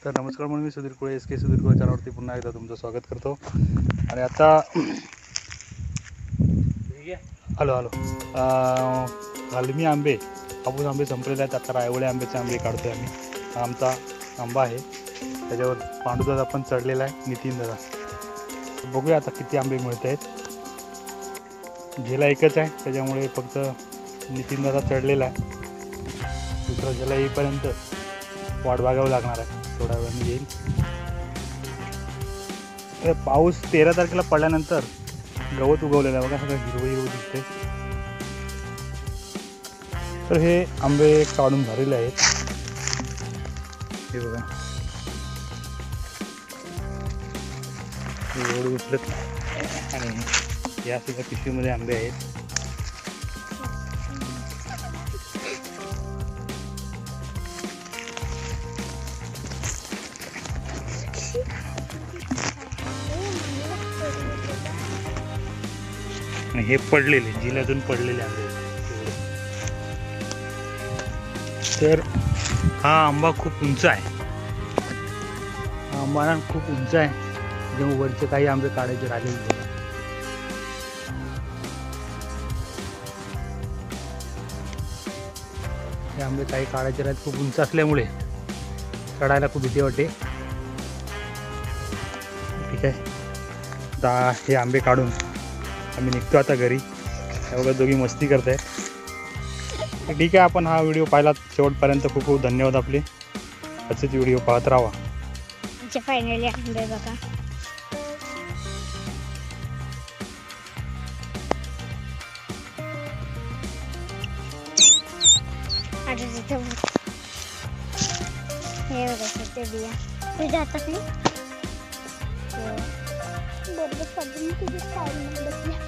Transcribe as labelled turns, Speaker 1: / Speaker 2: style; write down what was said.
Speaker 1: तर नमस्कार म्हणून मी सुधीर कुळे SK सुधीर कुळे चॅनलवरती पुन्हा एकदा तुमचं स्वागत करतो. आणि आता हॅलो कलमी आंबे हापूस आंबे संपलेले आहेत. आता रायवळे आंब्याचे आंबे काढतोय आम्ही. हा आमचा आंबा आहे, त्याच्यावर पांडुदादा पण चढलेला आहे, नितीन दादा. बघूया आता किती आंबे मिळत आहेत. झेला एकच आहे त्याच्यामुळे फक्त नितीन दादा चढलेला आहे. दुसरा झेला येईपर्यंत वाट बघावं लागणार आहे. थोड्या वेळाने येईल. पाऊस 13 तारखेला पडल्यानंतर गवत उगवलेलं आहे बघा, सगळं हिरवं हिरवं दिसते. तर हे आंबे काढून झालेले आहेत. हे बघा एवढे उचलत आणि या सगळ्या पिशवीमध्ये आंबे आहेत. आणि हे पडलेले जिल्ह्यातून पडलेले आंबे. तर हा आंबा खूप उंच आहे. हा आंबा खूप उंच आहे, जेव्हा वरचे काही आंबे काढायचे राहिलेले. हे आंबे काही काढायचे राहत, खूप उंच असल्यामुळे चढायला खूप भीती वाटते. ठीक आहे, आता हे आंबे काढून आम्ही निघतो आता घरी. एवढं दोघी मस्ती करत आहे. ठीक आहे, आपण हा व्हिडिओ पाहिला शेवटपर्यंत खूप खूप धन्यवाद आपले. असेच व्हिडिओ पाहत राहा.
Speaker 2: फायनली आंबे बघा. हे बघा ते बिया तुझ्या हातात नाही. बरोबर पडून तुझ्या साईडने बसल्या.